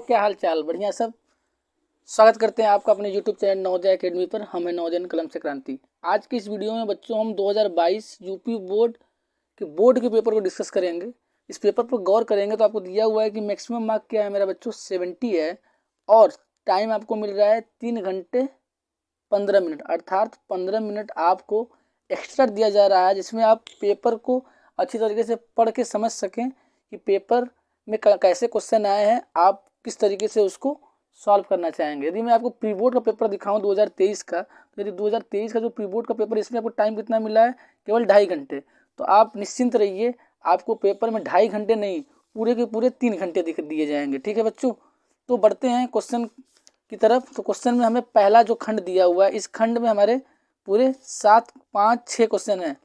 क्या हाल चाल, बढ़िया सब। स्वागत करते हैं आपका अपने YouTube चैनल नवोदय एकेडमी पर। हम हैं नवोदय कलम से क्रांति। आज की इस वीडियो में बच्चों हम 2022 यूपी बोर्ड के पेपर को डिस्कस करेंगे। इस पेपर पर गौर करेंगे तो आपको दिया हुआ है कि मैक्सिमम मार्क क्या है मेरा बच्चों 70 है और टाइम आपको मिल रहा है 3 घंटे 15 मिनट, अर्थात 15 मिनट आपको एक्स्ट्रा दिया जा रहा है, जिसमें आप पेपर को अच्छी तरीके से पढ़ के समझ सकें कि पेपर में कैसे क्वेश्चन आए हैं, आप किस तरीके से उसको सॉल्व करना चाहेंगे। यदि मैं आपको प्री बोर्ड का पेपर दिखाऊं 2023 का, तो यदि 2023 का जो प्री बोर्ड का पेपर, इसमें आपको टाइम कितना मिला है, केवल 2.5 घंटे। तो आप निश्चिंत रहिए, आपको पेपर में 2.5 घंटे नहीं, पूरे के पूरे 3 घंटे दिए जाएंगे। ठीक है बच्चों, तो बढ़ते हैं क्वेश्चन की तरफ। तो क्वेश्चन में हमें पहला जो खंड दिया हुआ है, इस खंड में हमारे पूरे 7, 5, 6 क्वेश्चन हैं।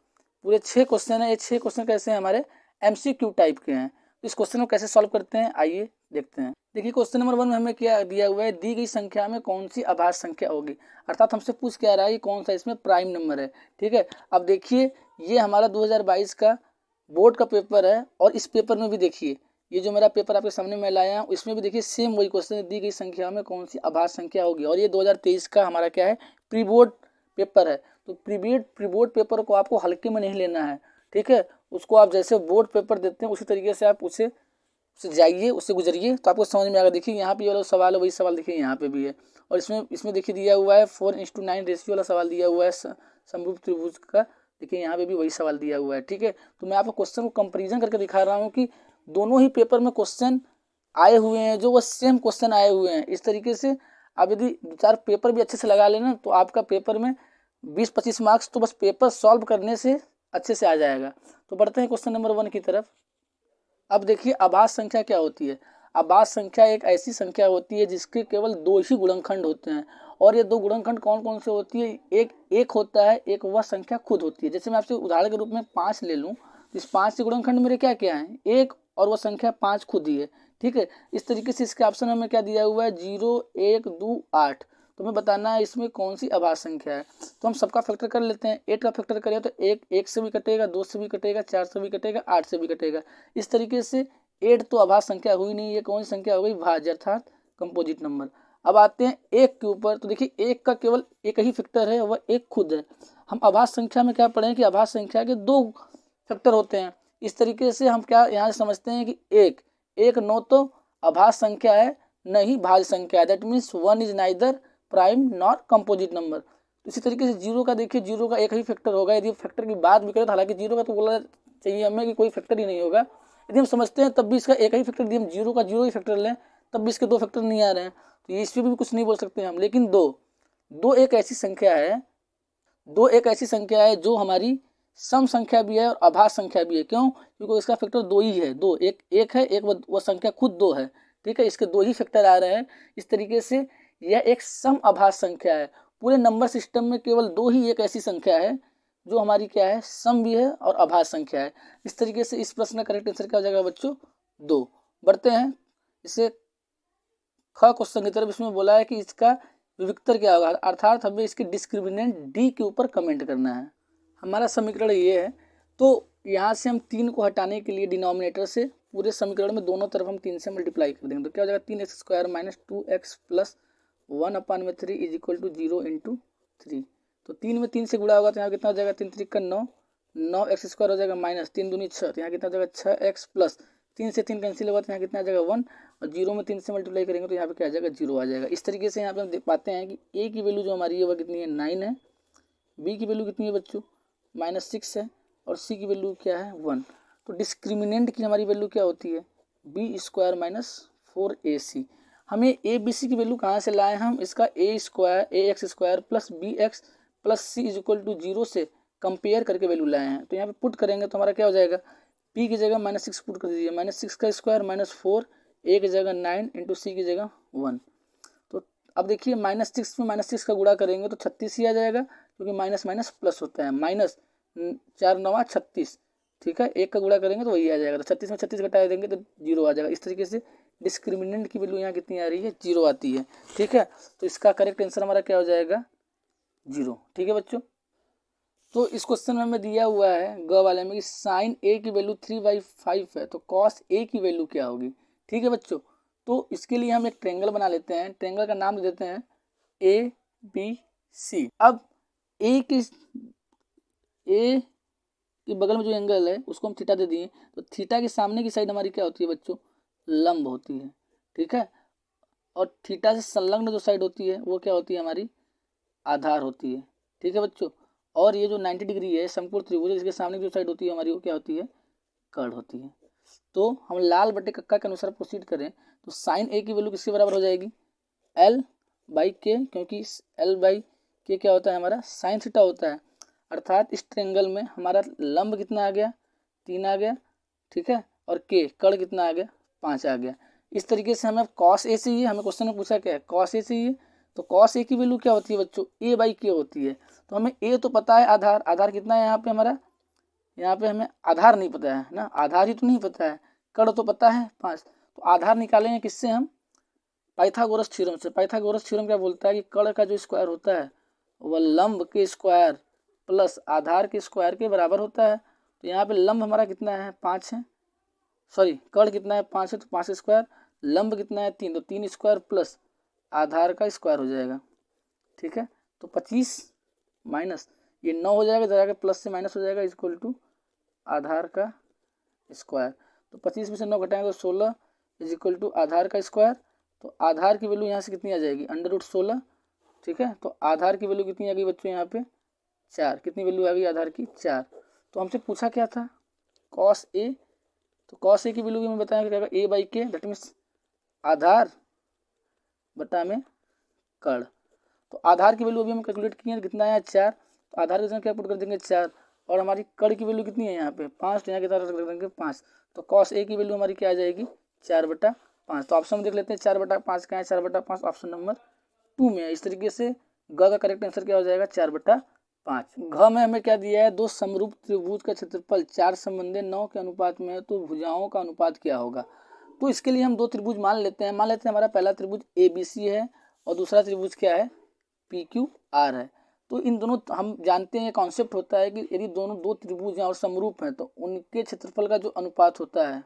पूरे 6 क्वेश्चन हैं। ये 6 क्वेश्चन कैसे हैं, हमारे MCQ टाइप के हैं। तो इस क्वेश्चन को कैसे सॉल्व करते हैं, आइए देखते हैं। देखिए क्वेश्चन नंबर 1 में हमें क्या दिया हुआ है, दी गई संख्या में कौन सी अभाज्य संख्या होगी, अर्थात हमसे पूछ क्या रहा है कौन सा इसमें प्राइम नंबर है। ठीक है, अब देखिए ये हमारा 2022 का बोर्ड का पेपर है और इस पेपर में भी देखिए, ये जो मेरा पेपर आपके सामने मैं लाया हूँ, इसमें भी देखिए सेम वही क्वेश्चन है, दी गई संख्या में कौन सी अभाज्य संख्या होगी। और ये 2023 का हमारा क्या है, प्री बोर्ड पेपर है। तो प्री बोर्ड पेपर को आपको हल्के में नहीं लेना है। ठीक है, उसको आप जैसे बोर्ड पेपर देते हैं उसी तरीके से आप उसे जाइए, उससे गुजरिए, तो आपको समझ में आएगा। देखिए यहाँ पे ये वाला सवाल है, वही सवाल देखिए यहाँ पे भी है। और इसमें देखिए दिया हुआ है 4:9 रेशियो वाला सवाल दिया हुआ है समरूप त्रिभुज का। देखिए यहाँ पे भी वही सवाल दिया हुआ है। ठीक है, तो मैं आपको क्वेश्चन को कंपेरिजन करके दिखा रहा हूँ कि दोनों ही पेपर में क्वेश्चन आए हुए हैं, जो वो सेम क्वेश्चन आए हुए हैं। इस तरीके से आप यदि 2-4 पेपर भी अच्छे से लगा लेना, तो आपका पेपर में 20-25 मार्क्स तो बस पेपर सॉल्व करने से अच्छे से आ जाएगा। तो बढ़ते हैं क्वेश्चन नंबर 1 की तरफ। अब देखिए अभाज्य संख्या क्या होती है। अभाज्य संख्या एक ऐसी संख्या होती है जिसके केवल 2 ही गुणनखंड होते हैं। और ये 2 गुणनखंड कौन कौन से होती है, एक होता है, एक वह संख्या खुद होती है। जैसे मैं आपसे उदाहरण के रूप में 5 ले लूँ, तो इस 5 के गुणनखंड मेरे क्या क्या है, 1 और वह संख्या 5 खुद ही है। ठीक है, इस तरीके से इसके ऑप्शन में क्या दिया हुआ है, 0, 1, 2, 8। तो हमें बताना है इसमें कौन सी अभाज्य संख्या है। तो हम सबका फैक्टर कर लेते हैं। 8 का फैक्टर करें तो 1 से भी कटेगा, 2 से भी कटेगा, 4 से भी कटेगा, 8 से भी कटेगा। इस तरीके से 8 तो अभाज्य संख्या हुई नहीं, ये कौन सी संख्या हो गई, भाज्य अर्थात कंपोजिट नंबर। अब आते हैं 1 के ऊपर। तो देखिए 1 का केवल एक ही फैक्टर है, वह 1 खुद है। हम अभाज्य संख्या में क्या पढ़ें कि अभाज्य संख्या के 2 फैक्टर होते हैं। इस तरीके से हम क्या यहाँ से समझते हैं कि 1 9 तो अभाज्य संख्या है, नहीं भाज्य संख्या है। That means 1 is neither prime nor composite number. इसी तरीके से 0 का देखिए, 0 का एक ही फैक्टर होगा। यदि फैक्टर की बात भी करें तो हालांकि 0 का तो बोला चाहिए हमें कि कोई फैक्टर ही नहीं होगा। यदि हम समझते हैं तब भी इसका एक ही फैक्टर, यदि हम 0 का 0 ही फैक्टर लें तब भी इसके 2 फैक्टर नहीं आ रहे हैं, तो इस पर भी कुछ नहीं बोल सकते हम। लेकिन दो एक ऐसी संख्या है जो हमारी सम संख्या भी है और अभाज्य संख्या भी है। क्यों, क्योंकि इसका फैक्टर 2 ही है। एक है, एक वह संख्या खुद 2 है। ठीक है, इसके 2 ही फैक्टर आ रहे हैं। इस तरीके से यह एक सम अभाज्य संख्या है। पूरे नंबर सिस्टम में केवल 2 ही एक ऐसी संख्या है जो हमारी क्या है, सम भी है और अभाज्य संख्या है। इस तरीके से इस प्रश्न का करेक्ट आंसर क्या हो जाएगा बच्चों, 2। बढ़ते हैं इसे ख क्वेश्चन की तरफ। इसमें बोला है कि इसका विविक्तर क्या होगा, अर्थात हमें इसके डिस्क्रिमिनेंट डी के ऊपर कमेंट करना है। हमारा समीकरण ये है, तो यहाँ से हम 3 को हटाने के लिए डिनोमिनेटर से पूरे समीकरण में दोनों तरफ हम 3 से मल्टीप्लाई कर देंगे। तो क्या हो जाएगा, 3x² - 2x + 1/3 is equal to 0 × 3। तो 3 में 3 से गुणा होगा तो यहाँ कितना हो जाएगा, 3 3 का 9, 9x² हो जाएगा माइनस 3 दूनी 6, तो यहाँ कितना हो जाएगा 6x प्लस 3 से 3 कैंसिल होगा तो यहाँ कितना आ जाएगा 1, और 0 में 3 से मल्टीप्लाई करेंगे तो यहाँ पे क्या आ जाएगा, 0 आ जाएगा। इस तरीके से यहाँ पे हम देख पाते हैं कि a की वैल्यू जो हमारी है वह कितनी है, 9 है, b की वैल्यू कितनी है बच्चों, -6 है, और c की वैल्यू क्या है, 1। तो डिस्क्रिमिनेंट की हमारी वैल्यू क्या होती है, b² - 4ac। हमें a b c की वैल्यू कहाँ से लाए हम, इसका ax² + bx + c is equal to 0 से कंपेयर करके वैल्यू लाए हैं। तो यहाँ पे पुट करेंगे तो हमारा क्या हो जाएगा, p की जगह -6 पुट कर दीजिए, -6 का स्क्वायर -4, a की जगह 9 × c की जगह 1। तो अब देखिए -6 में -6 का गुणा करेंगे तो 36 ही आ जाएगा, क्योंकि माइनस माइनस प्लस होता है। -4 9 36, ठीक है, 1 का गुणा करेंगे तो वही आ जाएगा। तो 36 में 36 घटा देंगे तो 0 आ जाएगा। इस तरीके से डिस्क्रिमिनेंट की वैल्यू यहाँ कितनी आ रही है, 0 आती है। ठीक है, तो इसका करेक्ट आंसर हमारा क्या हो जाएगा, 0। ठीक है बच्चों, तो इस क्वेश्चन में हमें दिया हुआ है ग वाले में कि sin a की वैल्यू 3/5 है, तो cos a की वैल्यू क्या होगी। ठीक है बच्चों, तो इसके लिए हम एक ट्रेंगल बना लेते हैं। ट्रेंगल का नाम दे देते हैं ABC। अब ए के बगल में जो एंगल है उसको हम थीटा दे दिए, तो थीटा के सामने की साइड हमारी क्या होती है बच्चों, लंब होती है, ठीक है। और थीटा से संलग्न जो साइड होती है वो क्या होती है, हमारी आधार होती है, ठीक है बच्चों। और ये जो 90 डिग्री है समकोण त्रिभुज, इसके सामने की जो साइड होती है हमारी वो क्या होती है, कर्ण होती है। तो हम लाल बटे कक्का के अनुसार प्रोसीड करें तो साइन ए की वैल्यू किसके बराबर हो जाएगी, L बाई के, क्योंकि L बाई के क्या होता है हमारा साइन थीटा होता है। अर्थात इस ट्रेंगल में हमारा लंब कितना आ गया, 3 आ गया, ठीक है, और के कर्ण कितना आ गया, 5 आ गया। इस तरीके से हमें कॉस ए चाहिए, हमें क्वेश्चन में पूछा क्या है, कॉस ए चाहिए। तो कॉस ए की वैल्यू क्या होती है बच्चों, ए बाई के होती है। तो हमें ए तो पता है, आधार आधार कितना है यहाँ पे हमारा, यहाँ पे हमें आधार नहीं पता है ना, आधार ही तो नहीं पता है, कर्ण तो पता है 5। तो आधार निकालेंगे किससे, हम पाइथागोरस थ्योरम से। पाइथागोरस थ्योरम क्या बोलता है कि कर्ण का जो स्क्वायर होता है वह लंब के स्क्वायर प्लस आधार के स्क्वायर के बराबर होता है। तो यहाँ पे लंब हमारा कितना है, 5 है, सॉरी कर्ण कितना है, 5 है, तो 5 स्क्वायर, लंब कितना है 3, तो 3 स्क्वायर प्लस आधार का स्क्वायर हो जाएगा, ठीक है। तो 25 माइनस ये 9 हो जाएगा, इधर आके प्लस से माइनस हो जाएगा, इक्वल टू आधार का स्क्वायर। तो 25 में से 9 घटाएंगे तो 16 इज इक्वल टू आधार का स्क्वायर। तो आधार की वैल्यू यहाँ से कितनी आ जाएगी, √16, ठीक है। तो आधार की वैल्यू कितनी आ गई बच्चों यहाँ पे 4, कितनी वैल्यू आ गई आधार की 4। तो हमसे पूछा क्या था, कॉस ए, तो कॉस ए की वैल्यू भी मैं बताया क्या, ए बाई के, दैट मीन्स आधार बटा में कर्ण। तो आधार की वैल्यू अभी हम कैलकुलेट किए, कितना है 4, तो आधार के जगह क्या पुट कर देंगे 4, और हमारी कर्ण की वैल्यू कितनी है यहाँ पे 5, तो यहाँ की तरफ रख देंगे 5। तो कॉस ए की वैल्यू हमारी क्या आ जाएगी 4/5। तो ऑप्शन में देख लेते हैं 4/5 क्या है, 4/5 ऑप्शन नंबर 2 में है। इस तरीके से ग का करेक्ट आंसर क्या हो जाएगा 4/5। घ में हमें क्या दिया है, 2 समरूप त्रिभुज का क्षेत्रफल 4 संबंधी 9 के अनुपात में है, तो भुजाओं का अनुपात क्या होगा। तो इसके लिए हम 2 त्रिभुज मान लेते हैं। हमारा पहला त्रिभुज ABC है और दूसरा त्रिभुज क्या है, PQR है। तो इन दोनों हम जानते हैं कॉन्सेप्ट होता है कि यदि दोनों 2 त्रिभुज हैं और समरूप हैं तो उनके क्षेत्रफल का जो अनुपात होता है,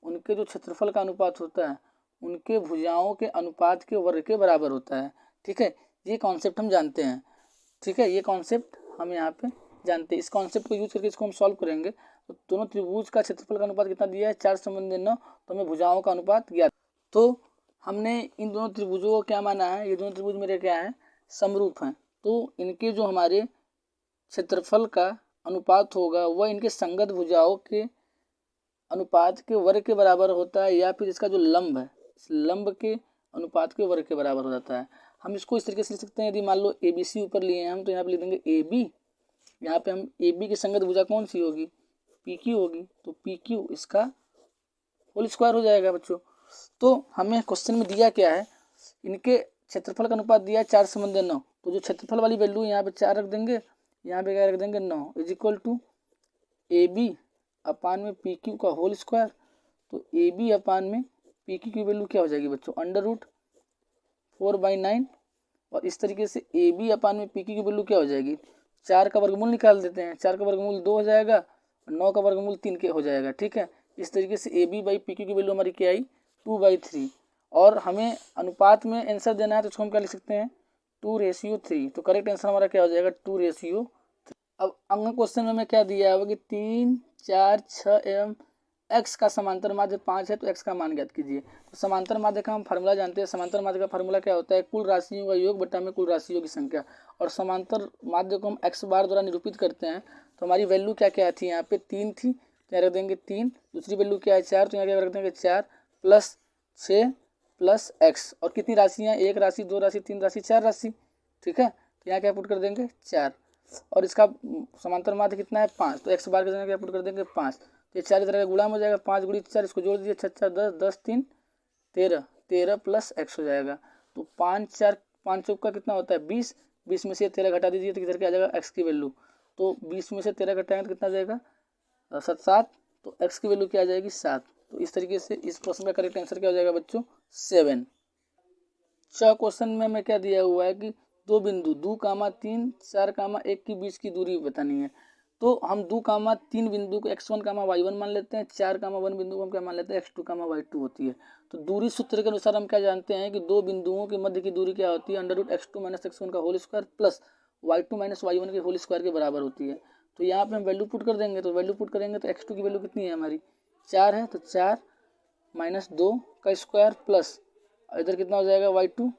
उनके जो क्षेत्रफल का अनुपात होता है उनके भुजाओं के अनुपात के वर्ग के बराबर होता है, ठीक है। ये कॉन्सेप्ट हम जानते हैं, ठीक है, ये कॉन्सेप्ट हम यहाँ पे जानते हैं। इस कॉन्सेप्ट को यूज करके इसको हम सॉल्व करेंगे। तो दोनों त्रिभुज का क्षेत्रफल का अनुपात कितना दिया है 4 संबंधी 9, तो हमें भुजाओं का अनुपात ज्ञात। तो हमने इन दोनों त्रिभुजों को क्या माना है, ये दोनों त्रिभुज मेरे क्या है, समरूप हैं। तो इनके जो हमारे क्षेत्रफल का अनुपात होगा वह इनके संगत भुजाओं के अनुपात के वर्ग के बराबर होता है, या फिर इसका जो लंब है इस लंब के अनुपात के वर्ग के बराबर हो जाता है। हम इसको इस तरीके से लिख सकते हैं, यदि मान लो ABC ऊपर लिए हैं हम, तो यहाँ पे लिख देंगे AB, यहाँ पे हम AB की संगत भुजा कौन सी होगी, PQ होगी, तो PQ इसका होल स्क्वायर हो जाएगा बच्चों। तो हमें क्वेश्चन में दिया क्या है, इनके क्षेत्रफल का अनुपात दिया है 4 संबंधी 9, तो जो क्षेत्रफल वाली वैल्यू यहाँ पे 4 रख देंगे, यहाँ पे क्या रख देंगे 9, इज इक्वल टू AB अपान में PQ का होल स्क्वायर। तो AB अपान में PQ की वैल्यू क्या हो जाएगी बच्चों, √4/9। और इस तरीके से AB अपान में PQ की वैल्यू क्या हो जाएगी, 4 का वर्गमूल निकाल देते हैं, 4 का वर्गमूल 2 हो जाएगा और 9 का वर्गमूल 3 के हो जाएगा, ठीक है। इस तरीके से AB/PQ की वैल्यू हमारी क्या आई 2/3। और हमें अनुपात में आंसर देना है तो इसको हम क्या लिख सकते हैं 2:3। तो करेक्ट आंसर हमारा क्या हो जाएगा 2:3। अब अंक क्वेश्चन में हमें क्या दिया है कि 3, 4, 6 एवं x का समांतर माध्य 5 है, तो x का मान ज्ञात कीजिए। तो समांतर माध्य का हम फार्मूला जानते हैं। समांतर माध्य का फार्मूला क्या होता है, कुल राशियों का योग बटा में कुल राशियों की संख्या। और समांतर माध्य को हम x बार द्वारा निरूपित करते हैं। तो हमारी वैल्यू क्या क्या थी, यहाँ पे 3 थी, तो यहाँ रख देंगे 3। दूसरी वैल्यू क्या है 4, तो यहाँ क्या रख देंगे 4 प्लस 6 प्लस x। और कितनी राशियाँ, 1 राशि, 2 राशि, 3 राशि, 4 राशि, ठीक है। तो यहाँ क्या पुट कर देंगे 4। और इसका समांतर माध्य कितना है 5, तो x बार के जगह क्या पुट कर देंगे 5। तो ये 4 इस तरह का गुणा हो जाएगा, 5 × 4, इसको जोड़ दीजिए 6 × 4 10, 10 × 3 13, 13 प्लस x हो जाएगा। तो 5 4 5 चौक का कितना होता है 20, 20 में से 13 घटा दीजिए तो किधर क्या आ जाएगा x की वैल्यू। तो 20 में से 13 घटाएंगे तो कितना जाएगा 7, तो x की वैल्यू क्या आ जाएगी 7। तो इस तरीके से इस क्वेश्चन का करेक्ट आंसर क्या हो जाएगा बच्चों 7। क्वेश्चन में हमें क्या दिया हुआ है कि 2 बिंदु 2, 3, 4, 1 के बीच की दूरी बतानी है। तो हम 2, 3 बिंदु को x1, y1 मान लेते हैं, 4, 1 बिंदु को हम क्या मान लेते हैं, x2, y2 होती है। तो दूरी सूत्र के अनुसार हम क्या जानते हैं कि दो बिंदुओं के मध्य की दूरी क्या होती है, √x2 - x1 का whole square plus y2 - y1 के होल स्क्वायर के बराबर होती है। तो यहाँ पे हम वैल्यू पुट कर देंगे, तो वैल्यू पुट करेंगे तो x2 की वैल्यू कितनी है हमारी 4 है, तो 4 - 2 का स्क्वायर प्लस इधर कितना हो जाएगा y2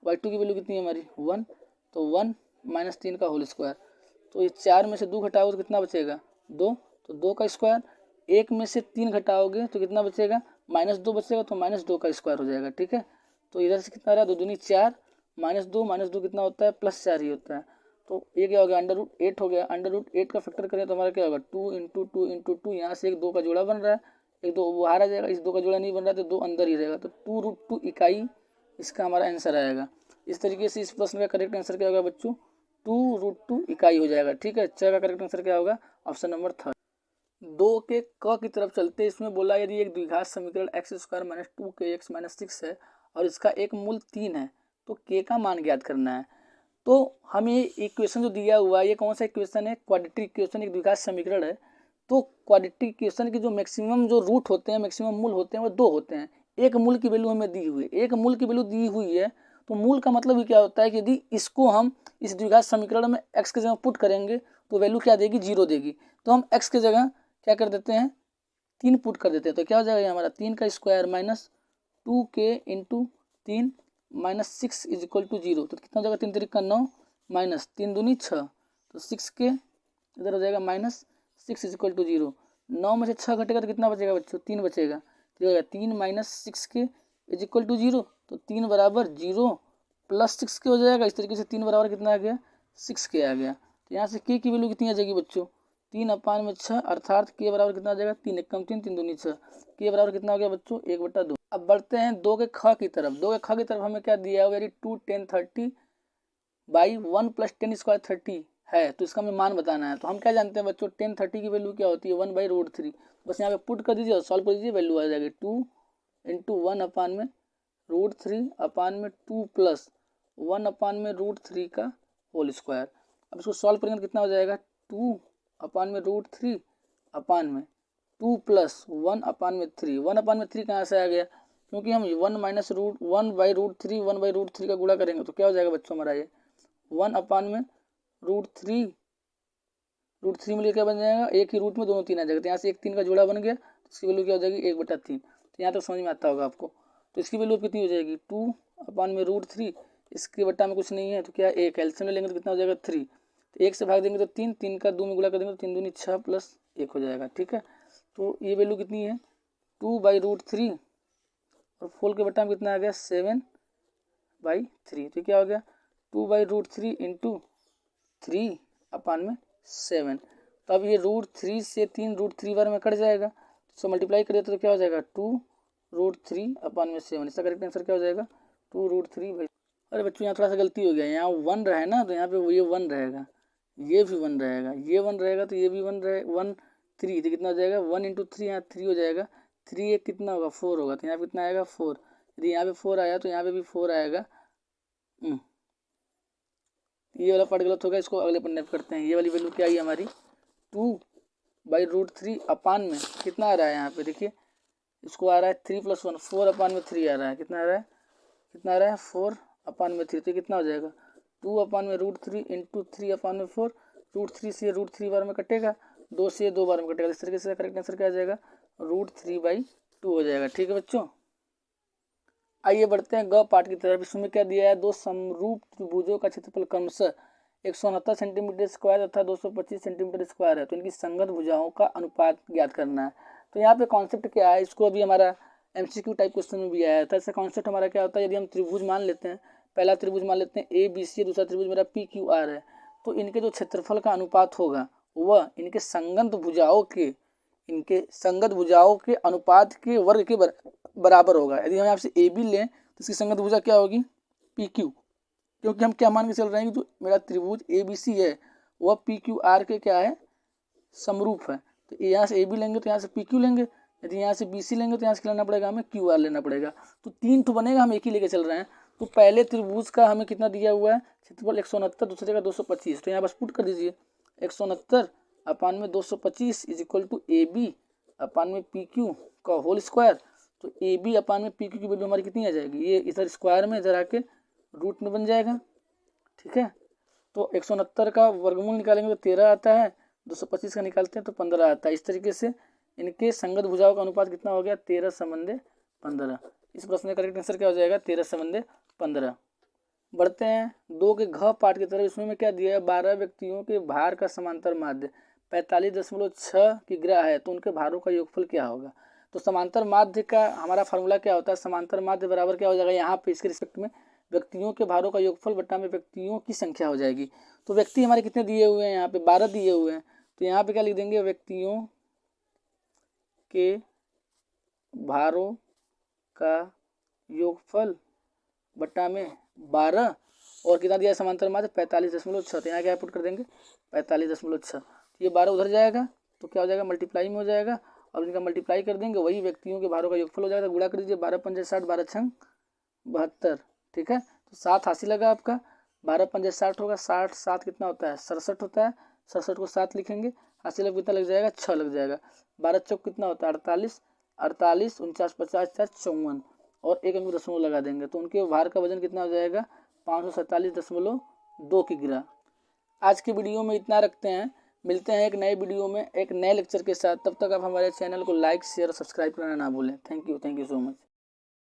की वैल्यू कितनी है हमारी 1, तो 1 - 3 का होल स्क्वायर। तो ये 4 में से 2 घटाओगे तो कितना बचेगा 2, तो 2 का स्क्वायर। 1 में से 3 घटाओगे तो कितना बचेगा -2 बचेगा, तो -2 का स्क्वायर हो जाएगा। ठीक है, तो इधर से कितना रहा 2 दूनी 4 -2 कितना होता है +4 ही होता है। तो ये क्या हो गया √8 हो गया। √8 का फैक्टर करें तो हमारा क्या होगा 2 × 2 × 2, यहाँ से एक 2 का जोड़ा बन रहा है, एक 2 बाहर आ जाएगा, इस 2 का जोड़ा नहीं बन रहा है तो 2 अंदर ही रहेगा, तो 2√2 इकाई इसका हमारा आंसर आएगा। इस तरीके से इस प्रश्न का करेक्ट आंसर क्या होगा बच्चों 2√2 इकाई हो जाएगा। ठीक है, का करेक्ट आंसर क्या होगा ऑप्शन नंबर 3। 2 के क की तरफ चलते इसमें बोला यदि एक द्विघात समीकरण x² - 2kx - 6 है और इसका एक मूल 3 है तो k का मान ज्ञात करना है। तो हमें इक्वेशन जो दिया हुआ है ये कौन सा इक्वेशन है, क्वाड्रेटिक इक्वेशन, एक द्विघात समीकरण है। तो क्वाड्रेटिक इक्वेशन की जो मैक्सिमम जो रूट होते हैं, मैक्सिमम मूल होते हैं वो 2 होते हैं। एक मूल की वैल्यू हमें दी हुई है, एक मूल की वैल्यू दी हुई है, तो मूल का मतलब ही क्या होता है कि यदि इसको हम इस द्विघात समीकरण में x की जगह पुट करेंगे तो वैल्यू क्या देगी 0 देगी। तो हम x की जगह क्या कर देते हैं 3 पुट कर देते हैं, तो क्या हो जाएगा हमारा 3 का स्क्वायर -2k × 3 - 6 = 0। तो कितना हो जाएगा 3 3 का 9 -3 दूनी 6, तो 6k इधर हो जाएगा -6 = 0। 9 में से 6 घटेगा तो कितना बचेगा बच्चों 3 बचेगा, तो हो जाएगा 3 - 6k = 0। तो 3 बराबर 0 + 6k हो जाएगा। इस तरीके से 3 बराबर कितना आ गया 6k आ गया। तो यहाँ से k की वैल्यू कितनी आ जाएगी बच्चों 3/6, अर्थात k बराबर कितना आ जाएगा 3 × 1 = 3, 3 दूनी 6, k बराबर कितना हो गया बच्चों 1/2। अब बढ़ते हैं 2 के ख की तरफ। 2 के ख की तरफ हमें क्या दिया हुआ है 2 10 30 बाई 1 + 10² 30 है, तो इसका हमें मान बताना है। तो हम क्या जानते हैं बच्चों 10 30 की वैल्यू क्या होती है 1/√3। बस यहाँ पे पुट कर दीजिए और सॉल्व कर दीजिए, वैल्यू आ जाएगी 2 × 1/√3/2 प्लस 1/√3 का होल स्क्वायर। अब इसको सॉल्व करेंगे तो कितना हो जाएगा 2/√3/2 प्लस 1/3। 1/3 कहाँ से आ गया, क्योंकि हम 1/√3 का गुणा करेंगे तो क्या हो जाएगा बच्चों हमारा ये 1/√3 में क्या बन जाएगा, एक ही रूट में दोनों 3 आ जाएगा, तो यहाँ से एक 3 का जोड़ा बन गया, तो इसकी वैल्यू क्या हो जाएगी 1/3। तो यहाँ तक समझ में आता होगा आपको। तो इसकी वैल्यू कितनी हो जाएगी 2/√3, इसके बट्टा में कुछ नहीं है तो क्या एक एलसीएम ले लेंगे तो कितना हो जाएगा 3, तो 1 से भाग देंगे तो 3, 3 का 2 में गुणा कर देंगे तो 3 दूनी 6 प्लस 1 हो जाएगा। ठीक है, तो ये वैल्यू कितनी है 2/√3 और 4 के बट्टा में कितना आ गया 7/3, तो क्या हो गया 2/√3 × 3/7। तो अब ये √3 से 3 √3 बार में कट जाएगा, तो मल्टीप्लाई कर देते तो क्या हो जाएगा 2√3/7। इसका करेक्ट आंसर क्या हो जाएगा 2√3। अरे बच्चों यहाँ थोड़ा सा गलती हो गया, यहाँ 1 रहे ना तो यहाँ पे ये 1 रहेगा, ये भी 1 रहेगा, ये 1 रहेगा तो ये भी 1 रहेगा 1 3, तो कितना हो जाएगा 1 × 3 यहाँ 3 हो जाएगा, 3 एक कितना होगा 4 होगा, तो यहाँ पे कितना आएगा 4। यदि यहाँ पे 4 आया तो यहाँ पे भी 4 आएगा। ये वाला पार्ट गलत हो गया, इसको अगले पन्ने पे करते हैं। ये वाली वैल्यू क्या आई हमारी 2/√3 में कितना आ रहा है यहाँ पे देखिए, इसको आ रहा है 3 + 1 4/3 आ रहा है, कितना आ रहा है 4/3, तो कितना हो जाएगा 2/√3 × 3/4। √3 से √3 बार में कटेगा, 2 से 2 बार में कटेगा, इस तरीके से करेक्ट आंसर क्या आ जाएगा √3/2 हो जाएगा। ठीक है बच्चों, आइए बढ़ते हैं ग पार्ट की तरफ। इसमें क्या दिया है, दो समरूप त्रिभुजों का क्षेत्रफल क्रमशः 169 सेंटीमीटर स्क्वायर तथा 225 सेंटीमीटर स्क्वायर है, तो इनकी संगत भुजाओं का अनुपात ज्ञात करना है। तो यहाँ पे कॉन्सेप्ट क्या है, इसको अभी हमारा MCQ टाइप क्वेश्चन में भी आया था। इसका कॉन्सेप्ट हमारा क्या होता है, यदि हम त्रिभुज मान लेते हैं, पहला त्रिभुज मान लेते हैं ABC, दूसरा त्रिभुज मेरा PQR है, तो इनके जो क्षेत्रफल का अनुपात होगा वह इनके संगत भुजाओं के अनुपात के वर्ग के बराबर होगा। यदि हम यहाँ से AB लें तो इसकी संगत भुजा क्या होगी PQ, क्योंकि हम क्या मान के चल रहे हैं कि जो मेरा त्रिभुज ABC है वह PQR के क्या है समरूप है। तो यहाँ से AB लेंगे तो यहाँ से PQ लेंगे, यदि यहाँ से BC लेंगे तो यहाँ से लेना पड़ेगा हमें QR लेना पड़ेगा। तो 3 तो बनेगा, हम एक ही लेके चल रहे हैं। तो पहले त्रिभुज का हमें कितना दिया हुआ है क्षेत्रफल 169, दूसरे का 225, तो यहाँ बस पुट कर दीजिए 169 अपान में 225 is equal to A B upon में पी क्यू का होल स्क्वायर। तो ए बी अपान में पी क्यू की वैल्यू हमारी कितनी आ जाएगी, ये इधर स्क्वायर में इधर आके रूट में बन जाएगा। ठीक है, तो 169 का वर्गमूल निकालेंगे तो 13 आता है, 225 का निकालते हैं तो 15 आता है। इस तरीके से इनके संगत भुजाओं का अनुपात कितना हो गया, 13 संबंधे 15। इस प्रश्न का करेक्ट आंसर क्या हो जाएगा, 13 संबंधे 15। बढ़ते हैं 2 के घ पाठ की तरफ। इसमें क्या दिया है, 12 व्यक्तियों के भार का समांतर माध्य 45.6 की ग्रह है, तो उनके भारों का योगफल क्या होगा। तो समांतर माध्य का हमारा फार्मूला क्या होता है, समांतर माध्य बराबर क्या हो जाएगा, यहाँ पे इसके रिस्पेक्ट में व्यक्तियों के भारों का योगफल बटा में व्यक्तियों की संख्या हो जाएगी। तो व्यक्ति हमारे कितने दिए हुए हैं, यहाँ पे 12 दिए हुए हैं, तो यहाँ पे क्या लिख देंगे, व्यक्तियों के भारों का योगफल बटा में 12 और कितना दिया है समांतर माध्य 45.6। तो यहाँ क्या पुट कर देंगे 45.6। ये 12 उधर जाएगा तो क्या हो जाएगा, मल्टीप्लाई में हो जाएगा, और इनका मल्टीप्लाई कर देंगे, वही व्यक्तियों के भारों का योगफल हो जाएगा। गुणा कर दीजिए, 12 पंजे 60, 12 छंग 72। ठीक है, तो 7 हासिल लगा आपका, 12 पंजे 60 होगा, 60 7 कितना होता है 67 होता है, 67 को 7 लिखेंगे, हासिल अब कितना लग जाएगा 6 लग जाएगा। 12 चौक कितना होता है 48, 48 49 50 54 और एक अंक दशमलव लगा देंगे, तो उनके भार का वजन कितना हो जाएगा 547.2 की ग्रा। आज की वीडियो में इतना रखते हैं, मिलते हैं एक नए वीडियो में एक नए लेक्चर के साथ। तब तक आप हमारे चैनल को लाइक शेयर और सब्सक्राइब करना ना भूलें। Thank you so much.